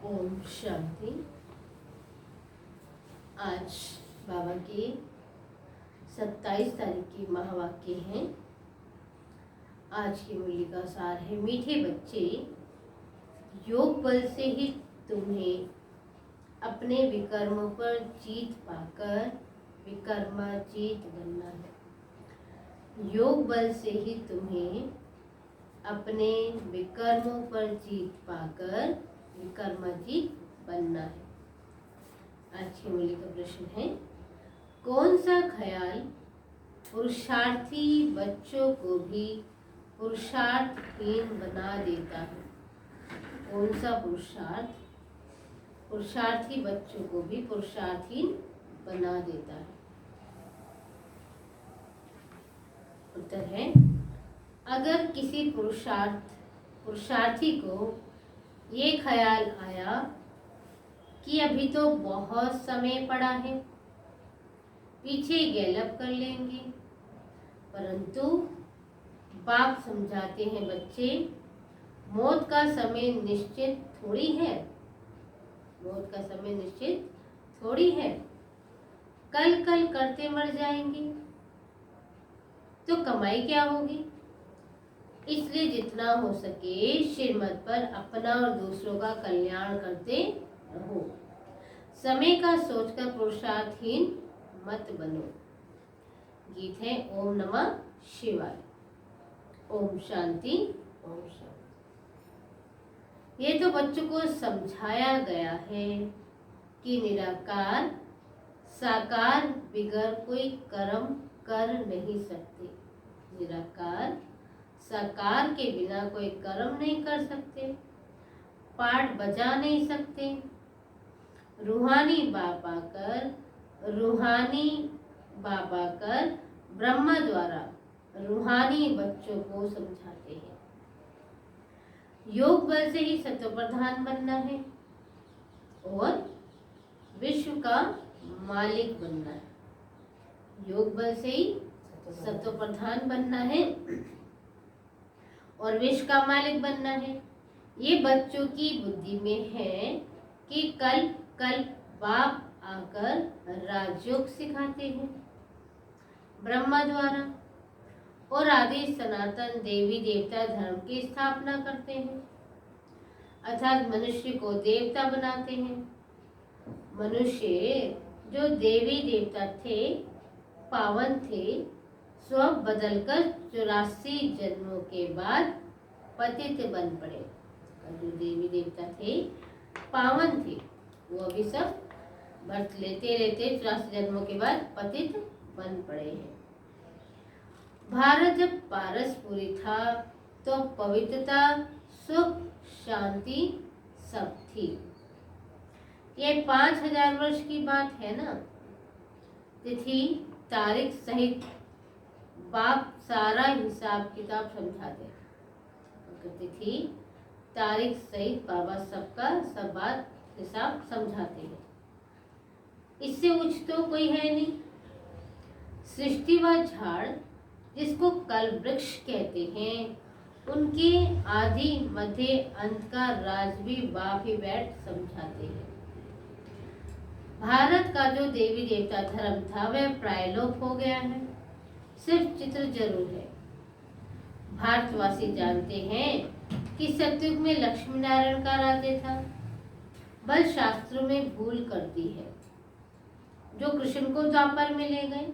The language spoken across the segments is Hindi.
ओम शांति। आज बाबा के 27 तारीख की महावाक्य हैं। आज की मूल्य का सार है, मीठे बच्चे, योग बल से ही तुम्हें अपने विकर्मों पर जीत पाकर विकर्माजीत बनना है। योग बल से ही तुम्हें अपने विकर्मों पर जीत पाकर विकर्माजीत बनना है। आज की मूल्य का प्रश्न है, कौन सा ख्याल पुरुषार्थी बच्चों को भी पुरुषार्थहीन बना देता है? कौन सा पुरुषार्थ पुरुषार्थी बच्चों को भी पुरुषार्थहीन बना देता है? उत्तर है, अगर किसी पुरुषार्थी को ये ख्याल आया कि अभी तो बहुत समय पड़ा है, पीछे गैलप कर लेंगे, परंतु बाप समझाते हैं, बच्चे, मौत का समय निश्चित थोड़ी है। मौत का समय निश्चित थोड़ी है। कल कल करते मर जाएंगे तो कमाई क्या होगी? इसलिए जितना हो सके श्रीमत पर अपना और दूसरों का कल्याण करते रहो। समय का सोचकर पुरुषार्थहीन मत बनो। गीत है ओम नमः शिवाय। ओम शांति। ओम शांति। ये तो बच्चों को समझाया गया है कि निराकार साकार बिगर कोई कर्म कर नहीं सकते। निराकार साकार के बिना कोई कर्म नहीं कर सकते, पाठ बजा नहीं सकते। रूहानी बाप आकर ब्रह्मा द्वारा रूहानी बच्चों को समझाते हैं। योग बल से ही सत्व प्रधान बनना है और विश्व का मालिक बनना है। योग बल से ही सत्व प्रधान बनना है और विश्व का मालिक बनना है। ये बच्चों की बुद्धि में है कि कल कल बाप आकर राजयोग सिखाते हैं ब्रह्मा द्वारा और आदि सनातन देवी देवता धर्म की स्थापना करते हैं, अर्थात मनुष्य को देवता बनाते हैं। मनुष्य जो देवी देवता थे, पावन थे, स्व बदलकर 84 जन्मों के बाद पतित बन पड़े। जो देवी देवता थे, पावन थे, वो अभी सब बर्थ लेते रहते 84 जन्मों के बाद पतित बन पड़े हैं। भारत जब पारसपुरी था तो पवित्रता, सुख, शांति सब थी। ये 5000 वर्ष की बात है ना। तिथि तारीख सहित बाप सारा हिसाब किताब समझाते। तिथि तारीख सहित बाबा सबका सब बात हिसाब समझाते हैं। इससे उच्च तो कोई है नहीं। सृष्टि व झाड़ जिसको कल वृक्ष कहते हैं, उनके आदि मध्य अंत का राज भी बाप ही बैठ समझाते हैं। भारत का जो देवी देवता धर्म था वह प्रायलोप हो गया है, सिर्फ चित्र जरूर है। भारतवासी जानते हैं कि सतयुग में लक्ष्मी नारायण का राज्य था। बल शास्त्रों में भूल करती है। जो कृष्ण को द्वापर में ले गए,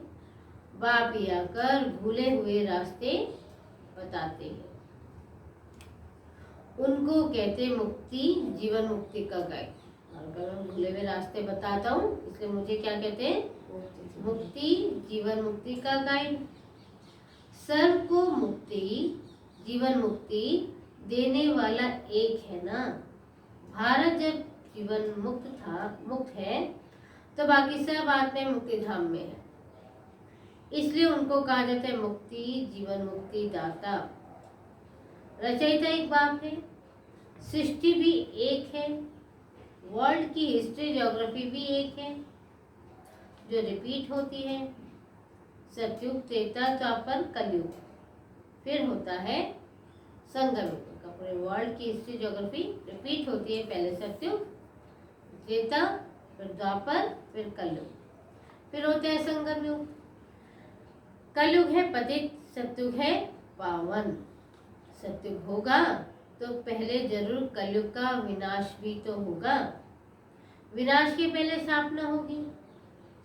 बाप ही आकर भूले हुए रास्ते बताते हैं। उनको कहते मुक्ति, जीवन मुक्ति का गाइड। अगर मैं भूले हुए रास्ते बताता हूँ, इसलिए मुझे क्या कहते हैं? मुक्ति, जीवन मुक्ति का गाइड। सर्व को मुक्ति, जीवन मुक्ति देने वाला एक है ना। भारत जब जीवन मुक्त है तो बाकी सब आत्माएं मुक्ति धाम में है। इसलिए उनको कहा जाता है मुक्ति, जीवन मुक्ति दाता। रचयिता एक बाप है, सृष्टि भी एक है, वर्ल्ड की हिस्ट्री ज्योग्राफी भी एक है जो रिपीट होती है। सतयुग, त्रेता, द्वापर, कलयुग, फिर होता है संगम युग का। पूरे वर्ल्ड की हिस्ट्री ज्योग्राफी रिपीट होती है। पहले सतयुग, त्रेता, फिर द्वापर, फिर कलयुग, फिर होता है संगम युग। कलयुग है पतित, सतयुग है पावन। सतयुग होगा तो पहले जरूर कलयुग का विनाश भी तो होगा। विनाश के पहले स्थापना होगी।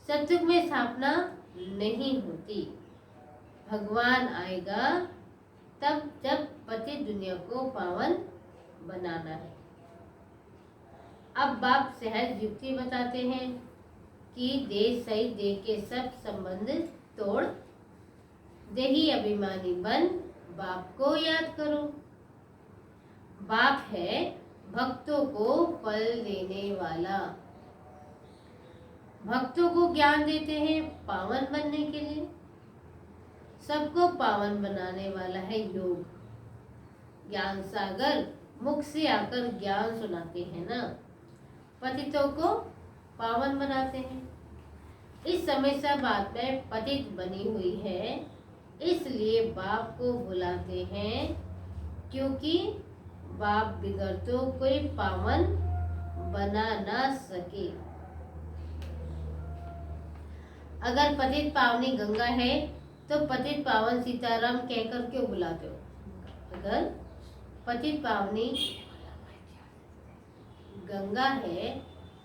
सतयुग में स्थापना नहीं होती। भगवान आएगा तब जब पतित दुनिया को पावन बनाना है। अब बाप सहज युक्ति बताते हैं कि देह सही देह के सब संबंध तोड़, देही अभिमानी बन बाप को याद करो। बाप है भक्तों को फल देने वाला। भक्तों को ज्ञान देते हैं पावन बनने के लिए। सबको पावन बनाने वाला है योग। ज्ञान सागर मुख से आकर ज्ञान सुनाते हैं ना, पतितों को पावन बनाते हैं। इस समय सब आत्माएं पतित बनी हुई है, इसलिए बाप को बुलाते हैं, क्योंकि बाप बिगड़ तो कोई पावन बना ना सके। अगर पतित पावनी गंगा है तो पतित पावन सीताराम कहकर क्यों बुलाते हो? अगर पतित पावनी गंगा है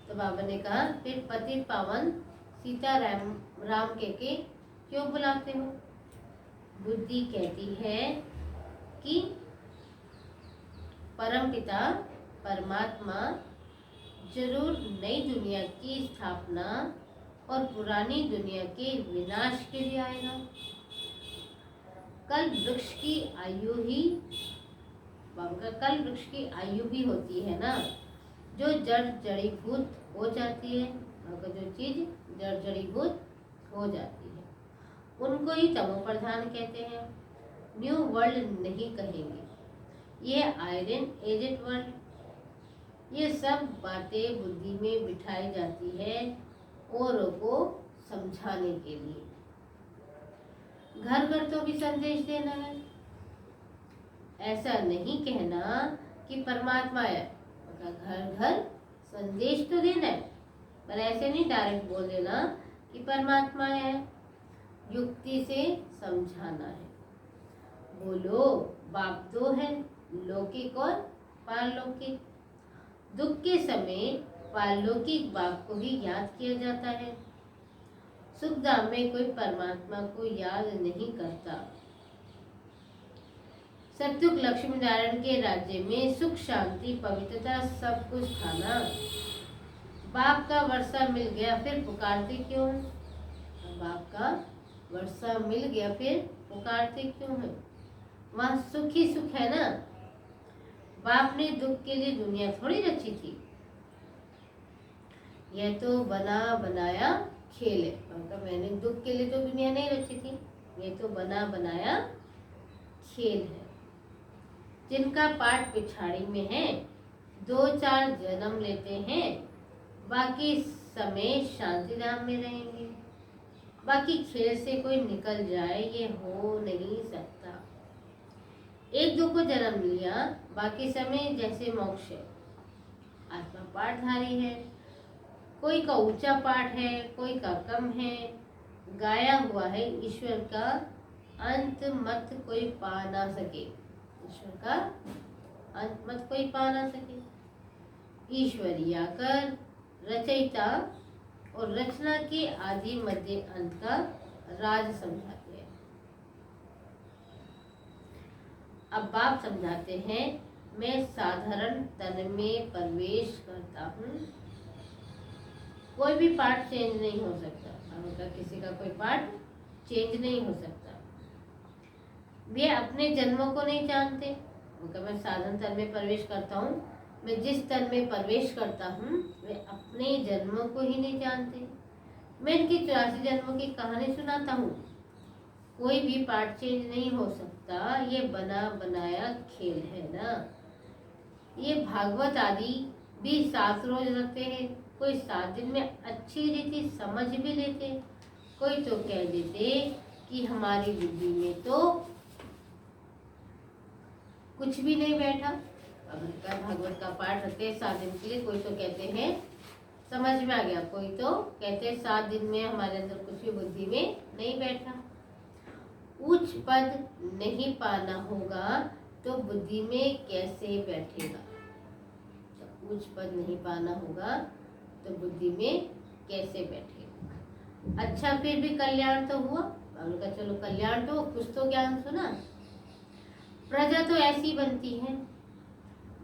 तो बाबा ने कहा फिर पतित पावन सीताराम राम कह के क्यों बुलाते हो? बुद्धि कहती है कि परमपिता परमात्मा जरूर नई दुनिया की स्थापना और पुरानी दुनिया के विनाश के लिए आएगा। कल वृक्ष की आयु ही कल वृक्ष की आयु भी होती है ना, जो जड़ जड़ीभूत हो जाती है। जो चीज जड़ जड़ीभूत हो जाती है उनको ही तमो प्रधान कहते हैं। न्यू वर्ल्ड नहीं कहेंगे, ये आयरन एजेड वर्ल्ड। ये सब बातें बुद्धि में बिठाई जाती है औरों को समझाने के लिए। घर घर तो भी संदेश देना है। ऐसा नहीं कहना कि परमात्मा है, घर घर संदेश तो देना है, पर ऐसे नहीं डायरेक्ट बोल देना कि परमात्मा है। युक्ति से समझाना है। बोलो बाप दो है, लौकिक और पारलौकिक। दुख के समय पारलौकिक बाप को ही याद किया जाता है। सुखधाम में कोई परमात्मा को याद नहीं करता। सतयुग लक्ष्मी नारायण के राज्य में सुख शांति पवित्रता सब कुछ था ना। बाप का वर्षा मिल गया फिर पुकारते क्यों हैं? बाप का वर्षा मिल गया फिर पुकारते क्यों हैं? वहाँ सुख ही सुख है ना। बाप ने दुख के लिए दुनिया थोड़ी रची थी। यह तो बना बनाया खेल है। मतलब मैंने दुख के लिए तो दुनिया नहीं रची थी, ये तो बना बनाया खेल है। जिनका पाठ पिछाड़ी में है 2-4 जन्म लेते हैं, बाकी समय शांति धाम में रहेंगे। बाकी खेल से कोई निकल जाए ये हो नहीं सकता। 1-2 को जन्म लिया, बाकी समय जैसे मोक्ष है। आत्मा पाठधारी है, कोई का ऊंचा पाठ है, कोई का कम है। गाया हुआ है ईश्वर का अंत मत कोई पा ना सके। ईश्वर का अंत मत कोई पा ना सके। ईश्वरी आकर रचयिता और रचना के आदि मध्य अंत का राज समझाते हैं। अब बाप समझाते हैं, मैं साधारण तन में प्रवेश करता हूँ। कोई भी पार्ट चेंज नहीं हो सकता। उनका किसी का कोई पार्ट चेंज नहीं हो सकता। वे अपने जन्मों को नहीं जानते। उनका मैं साधन तन में प्रवेश करता हूँ, मैं जिस तन में प्रवेश करता हूँ वे अपने जन्मों को ही नहीं जानते। मैं इनकी 84 जन्मों की कहानी सुनाता हूँ। कोई भी पार्ट चेंज नहीं हो सकता। ये बना बनाया खेल है ना। ये भागवत आदि भी 7 रोज रखते हैं। कोई 7 दिन में अच्छी रीति समझ भी लेते, कोई तो कह देते कि हमारी बुद्धि में तो कुछ भी नहीं बैठा। अब भागवत का पाठ रखते हैं 7 दिन के लिए, कोई तो कहते हैं समझ में आ गया? कोई तो कहते 7 दिन में हमारे अंदर कुछ भी बुद्धि में नहीं बैठा। उच्च पद नहीं पाना होगा तो बुद्धि में कैसे बैठेगा? तो उच्च पद नहीं पाना होगा तो बुद्धि में कैसे बैठेगा? अच्छा, फिर भी कल्याण तो हुआ। हमने कहा चलो कल्याण तो, कुछ तो ज्ञान सुना। प्रजा तो ऐसी बनती है,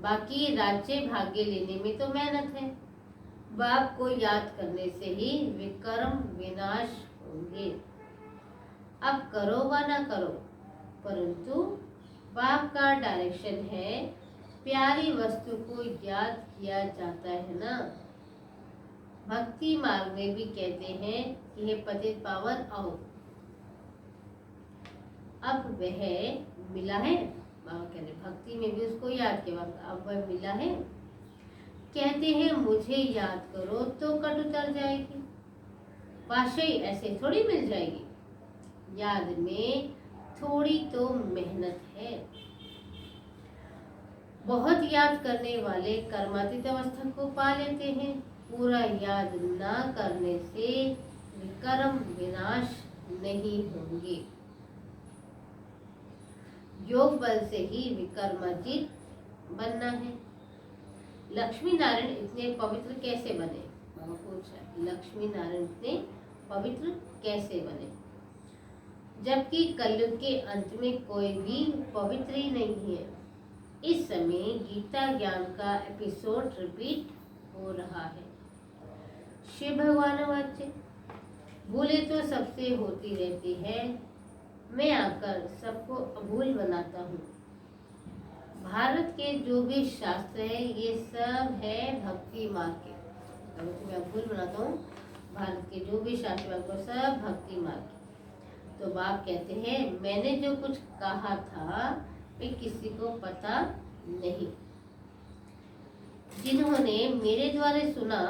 बाकी राज्य भाग्य लेने में तो मेहनत है। बाप को याद करने से ही विकर्म विनाश होंगे। अब करो व ना करो, परंतु बाप का डायरेक्शन है, प्यारी वस्तु को याद किया जाता है ना। भक्ति मार्ग में भी कहते हैं कि हे पतित पावन आओ। अब वह मिला है, बाबा कह रहे भक्ति में भी उसको याद किया, अब वह मिला है। कहते हैं मुझे याद करो तो कट उतर जाएगी, पाशई ऐसे थोड़ी मिल जाएगी। याद में थोड़ी तो मेहनत है। बहुत याद करने वाले कर्मातीत अवस्था को पा लेते हैं। पूरा याद ना करने से विकर्म विनाश नहीं होंगे। योग बल से ही विकर्मातीत बनना है। लक्ष्मी नारायण इतने पवित्र कैसे बने? बाबा पूछा, लक्ष्मी नारायण इतने पवित्र कैसे बने? जबकि कलयुग के अंत में कोई भी पवित्र ही नहीं है। इस समय गीता ज्ञान का एपिसोड रिपीट हो रहा है। शिव भगवान वाच्य, भूले तो सबसे होती रहती है, मैं आकर सबको अभूल बनाता हूँ। भारत के जो भी शास्त्र है ये सब है भक्ति मार्ग के। मैं अभूल बनाता हूँ, भारत के जो भी शास्त्र है सब भक्ति मार्ग के। तो बाप कहते हैं मैंने जो कुछ कहा था वे किसी को पता नहीं। जिन्होंने मेरे द्वारे सुना,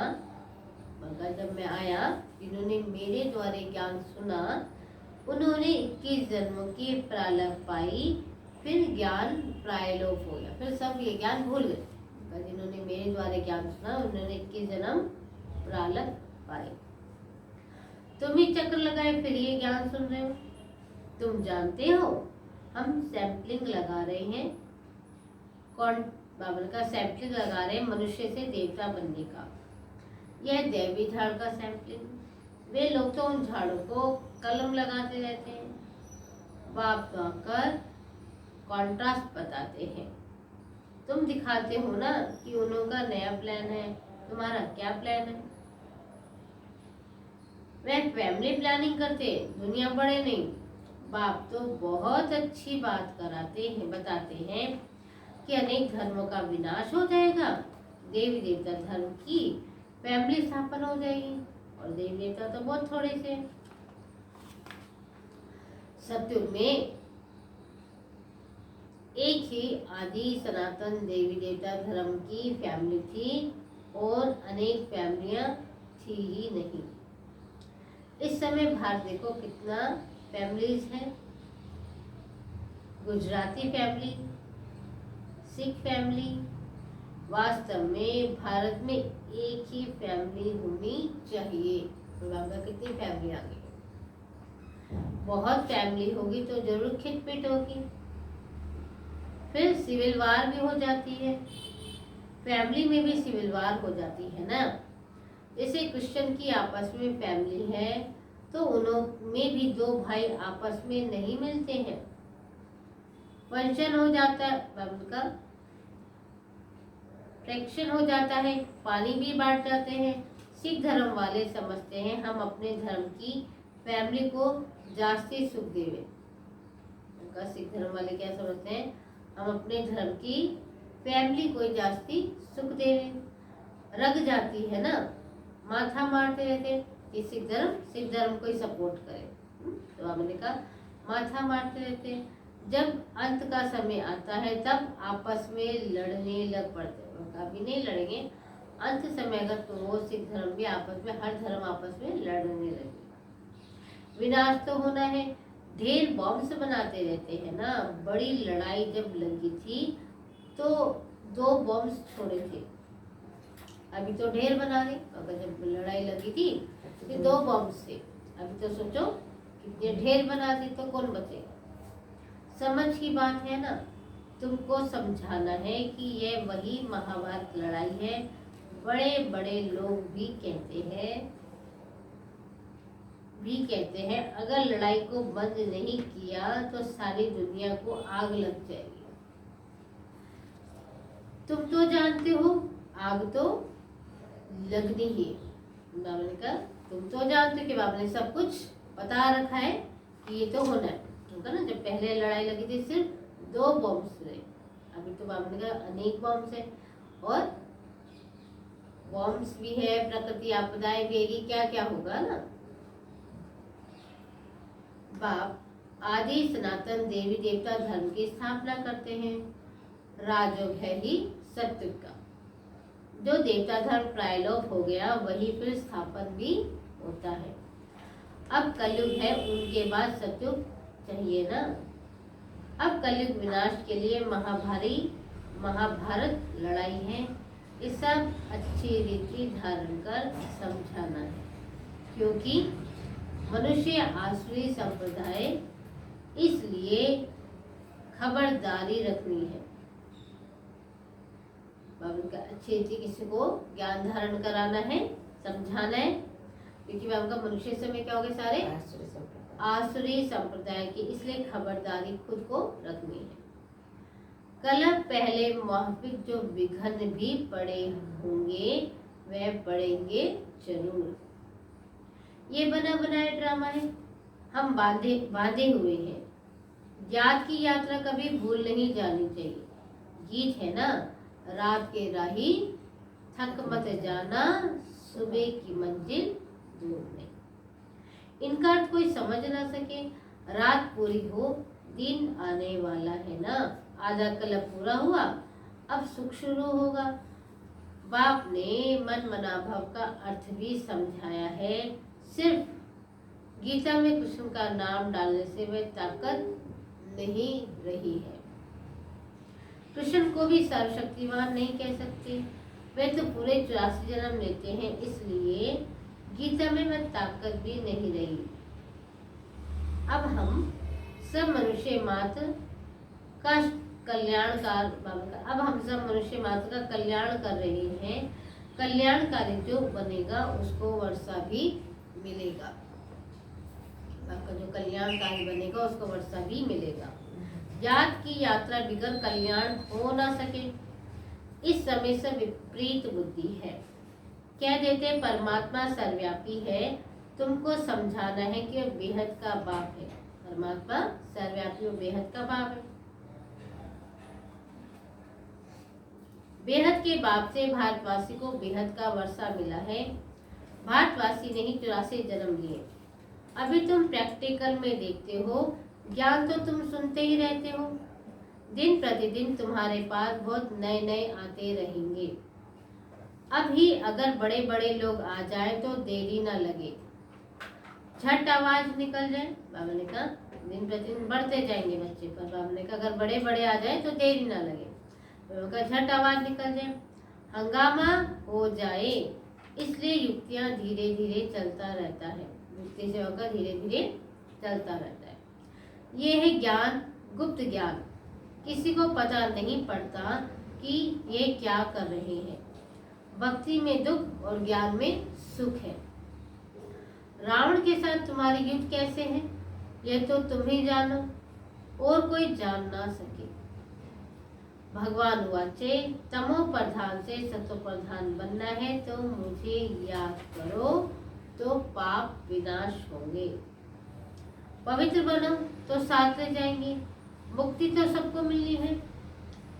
मगर जब मैं आया, जिन्होंने मेरे द्वारे ज्ञान सुना उन्होंने 21 जन्मों की प्रारब्ध पाई, फिर ज्ञान प्रायलोप हो गया, फिर सब ये ज्ञान भूल गए। जिन्होंने मेरे द्वारे ज्ञान सुना उन्होंने 21 जन्म प्रारब्ध पाए। तुम ही चक्र लगाए फिर ये ज्ञान सुन रहे हो। तुम जानते हो हम सैंपलिंग लगा रहे हैं, कौन बाबल का सैंपलिंग लगा रहे हैं मनुष्य से देवता बनने का। यह दैवी झाड़ का सैंपलिंग। वे लोग तो उन झाड़ों को कलम लगाते रहते हैं, बाप तो आकर कॉन्ट्रास्ट बताते हैं। तुम दिखाते हो ना कि उनका नया प्लान है, तुम्हारा क्या प्लान है? वह फैमिली प्लानिंग करते, दुनिया बड़े नहीं। बाप तो बहुत अच्छी बात कराते हैं, बताते हैं कि अनेक धर्मों का विनाश हो जाएगा, देवी देवता धर्म की फैमिली स्थापन हो जाएगी, और देवी देवता तो बहुत थोड़े से। सतयुग में एक ही आदि सनातन देवी देवता धर्म की फैमिली थी और अनेक फैमिलियां थी ही नहीं। इस समय भारत देखो कितना फैमिलीज है। Gujarati family, Sikh family. वास्तव में भारत में एक ही फैमिली होनी चाहिए। तो कितनी फैमिली आ गई? बहुत फैमिली होगी तो जरूर खिटपिट होगी, फिर सिविल वार भी हो जाती है। फैमिली में भी सिविल वार हो जाती है ना। जैसे क्रिश्चियन की आपस में फैमिली है तो उनमें भी दो भाई आपस में नहीं मिलते हैं, वंचन हो जाता है, बाइबल का फ्रैक्शन हो जाता है, पानी भी बांट जाते हैं। सिख धर्म वाले समझते हैं हम अपने धर्म की फैमिली को जास्ती सुख देवे। उनका सिख धर्म वाले क्या समझते हैं, हम अपने धर्म की फैमिली को जास्ती सुख देवे। रग जाती है ना, माथा मारते रहते कि सिख धर्म को ही सपोर्ट करे। तो हमने कहा माथा मारते रहते, जब अंत का समय आता है तब आपस में लड़ने लग पड़ते। अभी नहीं लड़ेंगे, अंत समय का तो वो सिख धर्म भी आपस में, हर धर्म आपस में लड़ने लगेगा। विनाश तो होना है। ढेर बॉम्ब्स बनाते रहते हैं ना। बड़ी लड़ाई जब लगी थी तो 2 बॉम्ब्स छोड़े थे, अभी तो ढेर बना दी, अगर जब लड़ाई लगी थी तो 2 बॉम्ब थे, अभी तो सोचो कितने ढेर बना दी तो कौन बचेगा। समझ की बात है ना। तुमको समझाना है कि ये वही महाभारत लड़ाई है। बड़े बड़े लोग भी कहते हैं अगर लड़ाई को बंद नहीं किया तो सारी दुनिया को आग लग जाएगी। तुम तो जानते हो आग तो लगनी ही है। बाबा ने कहा तुम तो जानते हो कि बाबा ने सब कुछ बता रखा है कि ये तो होना है, होगा ना। जब पहले लड़ाई लगी थी सिर्फ 2 बॉम्ब्स थे, अभी तो बाबा ने कहा अनेक बॉम्ब्स है, और बॉम्ब्स भी है, प्रकृति आपदाएं भी, क्या क्या होगा ना। बाप आदि सनातन देवी देवता धर्म की स्थापना करते हैं। राजयोग है ही सत्युग का। जो देवता धर्म प्रायलोप हो गया वही फिर स्थापन भी होता है। अब कलयुग है, उनके बाद सत्युग चाहिए ना। अब कलयुग विनाश के लिए महाभारत लड़ाई है। ये सब अच्छी रीति धारण कर समझाना है, क्योंकि मनुष्य आसुरी संप्रदाय, इसलिए खबरदारी रखनी है। बाबा का अच्छी रीति किसी को ज्ञान धारण कराना है, समझाना है, क्योंकि बाबा का मनुष्य समय क्या हो गए सारे आसुरी संप्रदाय की, इसलिए खबरदारी खुद को रखनी है। कल पहले मौखिक जो विघ्न भी पड़े होंगे वह पड़ेंगे जरूर। ये बना बनाया ड्रामा है, हम बांधे हुए हैं। याद की यात्रा कभी भूल नहीं जानी चाहिए। गीत है ना, रात के राही थक मत जाना, सुबह की मंजिल दूर नहीं। इनका अर्थ कोई समझ ना सके। रात पूरी हो, दिन आने वाला है ना। आधा कल पूरा हुआ, अब सुख शुरू होगा। बाप ने मन मनाभाव का अर्थ भी समझाया है। सिर्फ गीता में कृष्ण का नाम डालने से वह ताकत नहीं रही है। कृष्ण को भी सर्वशक्तिमान नहीं कह सकते, वे तो पूरे 84 जन्म लेते हैं, इसलिए गीता में वह ताकत भी नहीं रही। अब हम सब मनुष्य मात्र का कल्याणकार अब हम सब मनुष्य मात्र का कल्याण कर रहे हैं। कल्याणकारी जो बनेगा उसको वर्षा भी मिलेगा। आपका जो कल्याणकारी बनेगा उसको वर्षा भी मिलेगा। जात की यात्रा बिगड़ कल्याण हो ना सके, इस समय से विपरीत बुद्धि है। कह देते परमात्मा सर्वव्यापी है, तुमको समझाना है कि वह बेहद का बाप है। परमात्मा सर्वव्यापी और बेहद का बाप है। बेहद के बाप से भारतवासी को बेहद का वर्षा मिला है। भारतवासी ने ही 84 जन्म लिए। अभी तुम प्रैक्टिकल में देखते हो, ज्ञान तो तुम सुनते ही रहते हो। दिन प्रतिदिन तुम्हारे पास बहुत नए नए आते रहेंगे। अभी अगर बड़े बड़े लोग आ जाए तो देरी ना लगे, झट आवाज निकल जाए। बाबा ने कहा दिन प्रतिदिन बढ़ते जाएंगे बच्चे, पर बाबा ने कहा अगर बड़े बड़े आ जाए तो देरी ना लगे, झट आवाज निकल जाए, हंगामा हो जाए। इसलिए युक्तियां धीरे धीरे चलता रहता है, युक्ति से होकर धीरे धीरे चलता रहता है। ये है ज्ञान, गुप्त ज्ञान। किसी को पता नहीं पड़ता कि ये क्या कर रहे हैं। भक्ति में दुख और ज्ञान में सुख है। रावण के साथ तुम्हारी युद्ध कैसे है ये तो तुम ही जानो, और कोई जान ना सके। भगवान वाचे तमो प्रधान से सत्व प्रधान बनना है तो मुझे याद करो, तो पाप विनाश होंगे। पवित्र बनो तो साथ ले जाएंगे। मुक्ति तो सबको मिलनी है,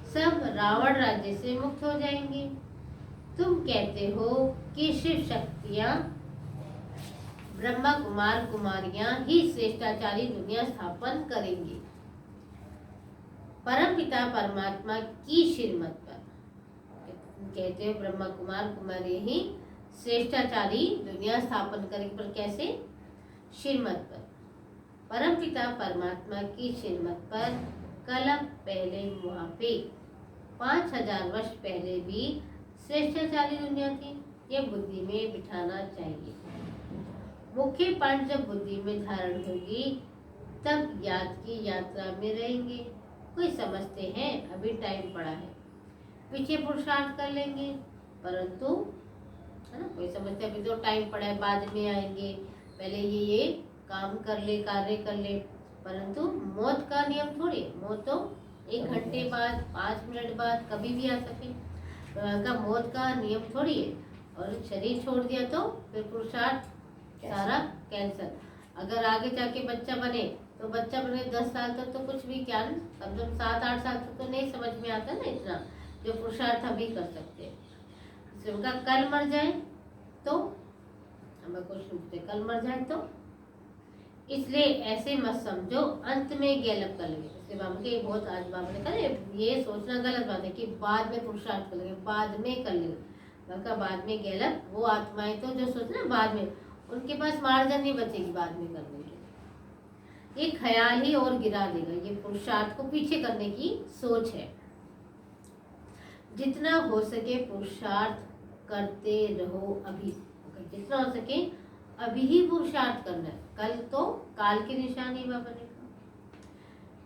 सब रावण राज्य से मुक्त हो जाएंगे। तुम कहते हो कि शिव शक्तियां, ब्रह्मा कुमार कुमारियां ही श्रेष्ठाचारी दुनिया स्थापन करेंगी। परम पिता परमात्मा की श्रीमत पर कहते हो ब्रह्मा कुमार कुमारी ही श्रेष्ठाचारी दुनिया स्थापन करेंगे, पर कैसे? श्रीमत पर। परम पिता परमात्मा की श्रीमत पर कल पहले वहाँ पे 5000 वर्ष पहले भी श्रेष्ठाचारी दुनिया थी, ये बुद्धि में बिठाना चाहिए। मुख्य पाठ जब बुद्धि में धारण होगी तब याद की यात्रा में रहेंगे। कोई समझते हैं अभी टाइम पड़ा है, पीछे पुरुषार्थ कर लेंगे, परंतु है ना, कोई समझते अभी तो टाइम पड़ा है, बाद में आएंगे, पहले ये काम कर ले, कार्य कर ले। परंतु मौत का नियम थोड़ी, मौत तो 1 घंटे बाद, 5 मिनट बाद कभी भी आ सके। का मौत का नियम थोड़ी है। और शरीर छोड़ दिया तो फिर पुरुषार्थ सारा कैंसल। अगर आगे जाके बच्चा बने तो बच्चा बने 10 साल तक तो कुछ भी ज्ञान, कम से कम 7-8 साल तक तो नहीं समझ में आता ना इतना, जो पुरुषार्थ अभी कर सकते हैं। उनका कल मर जाए तो, हमें क्वेश्चन पूछते कल मर जाए तो, इसलिए ऐसे मत समझो अंत में गैलप कर लेंगे। इसलिए बाबा के बहुत आज बाबा ने कहा ये सोचना गलत बात है कि बाद में पुरुषार्थ कर लेंगे, बाद में कर लेंगे। बाबा बाद में गैलप, वो आत्माएं तो जो सोच ना बाद में, उनके पास मार्जन नहीं बचेगी बाद में करने की। ये ख्याल ही और गिरा देगा, ये पुरुषार्थ को पीछे करने की सोच है। जितना हो सके पुरुषार्थ करते रहो अभी, जितना हो सके अभी ही पुरुषार्थ करना है, कल तो काल की निशानी बाबा ने कहा।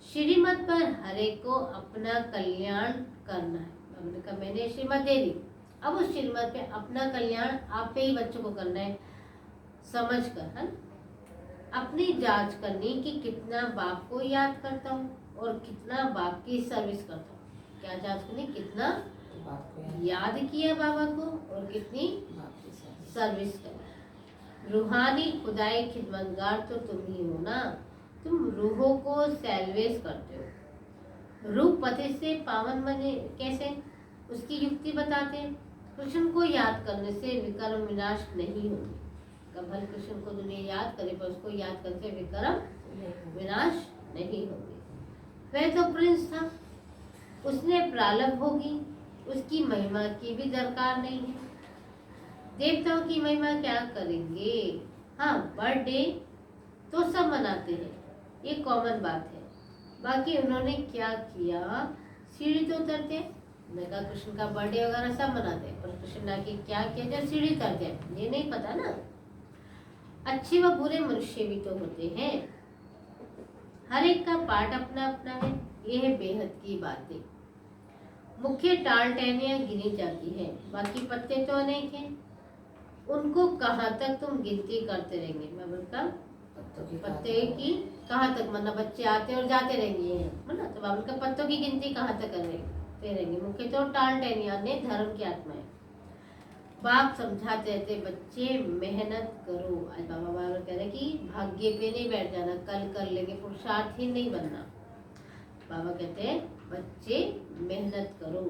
श्रीमत पर हरे को अपना कल्याण करना है। बाबा ने कहा मैंने श्रीमत दे दी, अब उस श्रीमत पे अपना कल्याण आप पे ही बच्चों को करना है, समझ कर, है अपनी जांच करनी कि कितना बाप को याद करता हूँ और कितना बाप की सर्विस करता हूँ। क्या जांच करनी, कितना याद किया बाबा को और कितनी सर्विस करनी। रूहानी खुदाई खिदमतगार तो तुम ही हो ना, तुम रूहों को सेल्वेज करते हो। रूह पति से पावन बने कैसे, उसकी युक्ति बताते हैं। कृष्ण को याद करने से विकर्म विनाश नहीं होगी। कभी कृष्ण को दुनिया याद करे पर उसको याद करने से विकर्म विनाश नहीं होगी। वह तो प्रिंस था, उसने प्रारब्ध होगी, उसकी महिमा की भी दरकार नहीं है। देवताओं की महिमा क्या करेंगे, हाँ बर्थडे तो सब मनाते हैं, ये कॉमन बात है। बाकी उन्होंने क्या किया, सीढ़ी तो उतरते हैं, मेगा कृष्ण का बर्थडे वगैरह सब मनाते हैं, पर कृष्ण ने क्या किया जो सीढ़ी उतरते हैं ये नहीं पता ना। अच्छे व बुरे मनुष्य भी तो होते हैं, हर एक का पार्ट अपना अपना है, ये है बेहद की बातें। मुख्य टाल टहनियाँ गिनी जाती है, बाकी पत्ते तो अनेक हैं, उनको कहाँ तक तुम गिनती करते रहेंगे। मैं बोलता पत्ते की कहाँ तक, मतलब बच्चे आते और जाते रहेंगे है ना, तो बाबा का पत्तों की गिनती कहाँ तक करेंगे। मुख्य तो टाल टहनियाँ ने धर्म की आत्माएं। बाप समझाते रहते बच्चे मेहनत करो। आज बाबा कह रहे कि भाग्य पे नहीं बैठ जाना, कल कर लेंगे, पुरुषार्थ ही नहीं बनना। बाबा कहते हैं बच्चे मेहनत करो,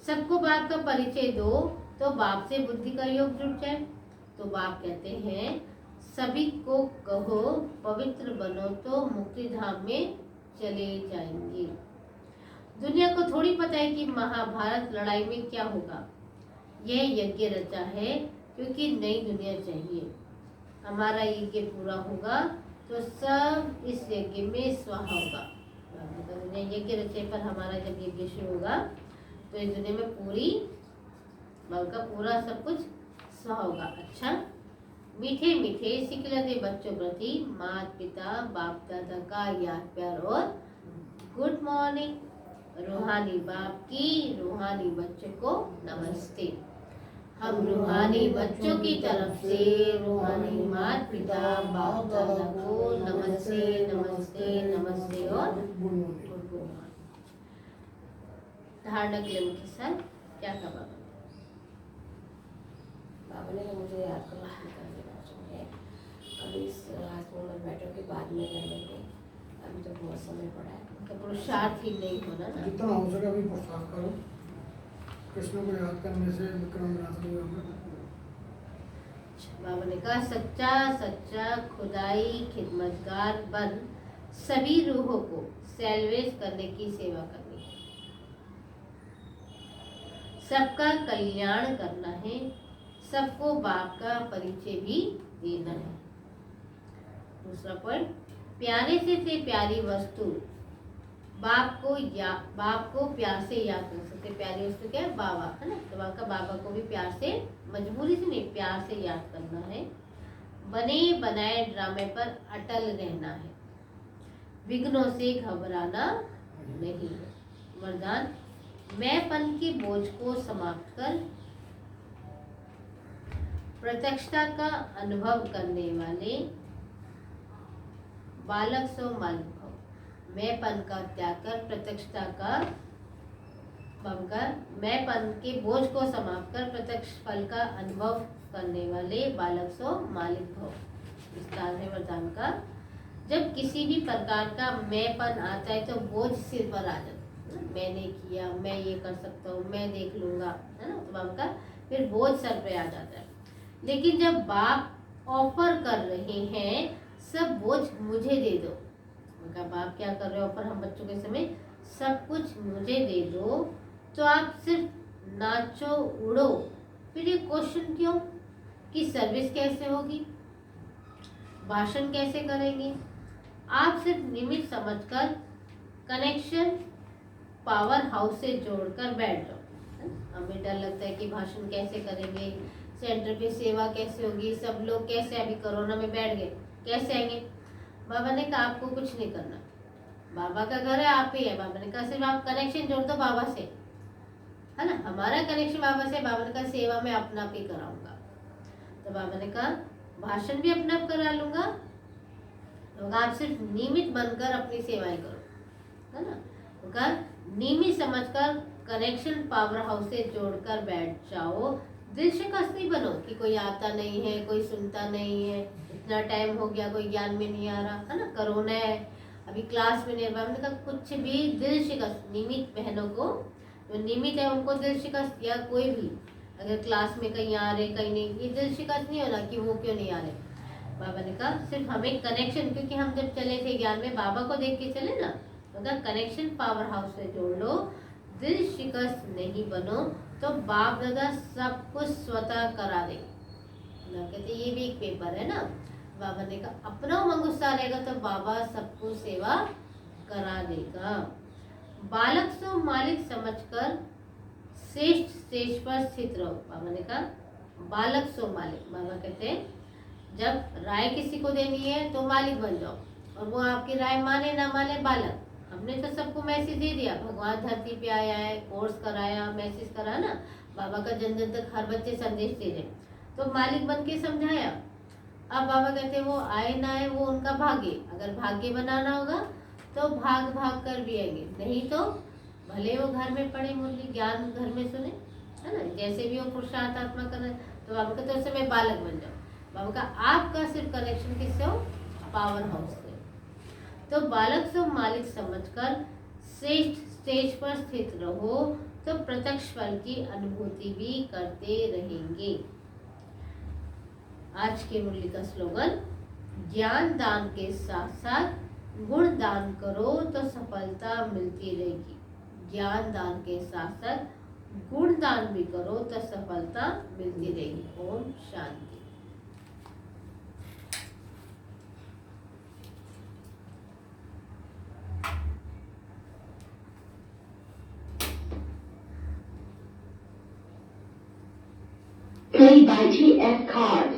सबको बाप का परिचय दो तो बाप से बुद्धि का योग जुड़ जाए। तो बाप कहते हैं सभी को कहो पवित्र बनो तो मुक्ति धाम में चले जाएंगे। दुनिया को थोड़ी पता है कि महाभारत लड़ाई में क्या होगा। यह यज्ञ रचा है क्योंकि नई दुनिया चाहिए। हमारा यज्ञ पूरा होगा तो सब इस यज्ञ में स्वाहा होगा। यज्ञ रचे पर हमारा जब यज्ञ शुरू होगा तो इस दुनिया में पूरी बाबा का पूरा सब कुछ स्वाहा होगा। अच्छा, मीठे मीठे सिखलाते बच्चों प्रति माता पिता बाप दादा का याद प्यार और गुड मॉर्निंग। रूहानी बाप की रूहानी बच्चों को नमस्ते। हम रूहानी बच्चों की तरफ से रूहानी माता पिता बाप दादा को नमस्ते नमस्ते नमस्ते और गुड मॉर्निंग। धारणा के लिए मुख्य सर क्या कहा बाबा ने मुझे याद करना है, अभी इस हाथ में बैठो के बाद में कर लेंगे, अभी तो बहुत समय पड़ा है। तो पुरुषार्थ ही नहीं होना ना, जितना हो सके अभी पुरुषार्थ करो, कृष्ण को याद करने से विक्रम विनाश नहीं होगा। बाबा ने कहा सच्चा सच्चा खुदाई खिदमतगार बन सभी रूहों को सेल्वेज करने की सेवा करनी है, सबका कल्याण करना है, सबको बाप का परिचय भी देना है। दूसरा पॉइंट, प्यारे से प्यारी वस्तु बाप को प्यार से याद कर सकते। प्यारी वस्तु क्या है? बाबा, है ना। तो आपका बाबा को भी प्यार से, मजबूरी से नहीं, प्यार से याद करना है। बने बनाए ड्रामे पर अटल रहना है। विघ्नों से घबराना नहीं है। वरदान, मैंपन के बोझ को समाप्त कर प्रत्यक्षता का अनुभव करने वाले बालक सो मालिक भव। मैंपन का त्याग कर प्रत्यक्षता का मैंपन के बोझ को समाप्त कर प्रत्यक्ष फल का अनुभव करने वाले बालक सो मालिक भव। विस्तार है वरदान का। जब किसी भी प्रकार का मैंपन आता है तो बोझ सिर पर आ जाता है। मैंने किया, मैं ये कर सकता हूँ, मैं देख लूंगा, है ना। तो बाप का फिर बोझ सर पे आ जाता है। लेकिन जब बाप ऑफर कर रहे हैं सब बोझ मुझे दे दो, उनका बाप क्या कर रहे हो ऑफर हम बच्चों के समय, सब कुछ मुझे दे दो, तो आप सिर्फ नाचो उड़ो। फिर ये क्वेश्चन क्यों कि सर्विस कैसे होगी, भाषण कैसे करेंगे। आप सिर्फ निमित्त समझकर कनेक्शन पावर हाउस से जोड़कर बैठ जाओ। हमें डर लगता है कि भाषण कैसे करेंगे, सेंटर पे सेवा कैसे होगी, सब लोग कैसे, अभी कोरोना में बैठ गए, कैसे आएंगे। बाबा ने कहा आपको कुछ नहीं करना, बाबा का घर है, आप ही है। बाबा ने कहा सिर्फ आप कनेक्शन जोड़ दो बाबा से, है ना। हमारा कनेक्शन बाबा से। बाबा ने कहा सेवा में अपना आप ही कराऊंगा। तो बाबा ने कहा भाषण भी अपना आप करा लूंगा, तो आप सिर्फ नियमित बनकर अपनी सेवाएं करो, है ना। तो कहा नियमित समझकर कनेक्शन पावर हाउस से जोड़कर बैठ जाओ। दिल शिकस्त नहीं बनो कि कोई आता नहीं है, कोई सुनता नहीं है, इतना टाइम हो गया कोई ज्ञान में नहीं आ रहा, है ना, कोरोना है, अभी क्लास में नहीं। बाबा ने कहा कुछ भी दिल शिकस्त, नियमित बहनों को जो नियमित है उनको दिल शिकस्त, या कोई भी अगर क्लास में कहीं आ रहे कहीं नहीं, ये दिल शिकस्त नहीं होना कि वो क्यों नहीं आ रहे। बाबा ने कहा सिर्फ हमें कनेक्शन, क्योंकि हम जब चले थे ज्ञान में बाबा को देख के चले ना, तो कनेक्शन पावर हाउस से जोड़ लो, दिल शिकस्त नहीं बनो, तो बाप दादा सब कुछ स्वतः करा दे ना। कहते ये भी एक पेपर है ना। बाबा ने कहा अपना उमंग गुस्सा रहेगा तो बाबा सबको सेवा करा देगा। बालक सो मालिक समझकर श्रेष्ठ स्टेज पर स्थित रहो। बाबा ने कहा बालक सो मालिक। बाबा कहते हैं जब राय किसी को देनी है तो मालिक बन जाओ, और वो आपकी राय माने ना माने बालक। हमने तो सबको मैसेज दे दिया, भगवान धरती पे आया है, कोर्स कराया, मैसेज करा ना, बाबा का जन जन तक हर बच्चे संदेश दे रहे, तो मालिक बन के समझाया। अब बाबा कहते हैं वो आए ना आए वो उनका भाग्य, अगर भाग्य बनाना होगा तो भाग भाग कर भी आएंगे, नहीं तो भले वो घर में पढ़े मुरली ज्ञान घर में सुने, है ना, जैसे भी वो पुरुषार्थ आत्मा कर, तो बाबा कहते उस समय बालक बन जाओ। बाबा का आपका सिर्फ कनेक्शन किससे हो, पावर हाउस से। तो बालक से मालिक समझकर श्रेष्ठ स्टेज पर स्थित रहो, तो प्रत्यक्ष फल की अनुभूति भी करते रहेंगे। आज के मुरली का स्लोगन, ज्ञान दान के साथ साथ गुण दान करो तो सफलता मिलती रहेगी। ज्ञान दान के साथ साथ गुण दान भी करो तो सफलता मिलती रहेगी। Om Shanti. Play by TF Card.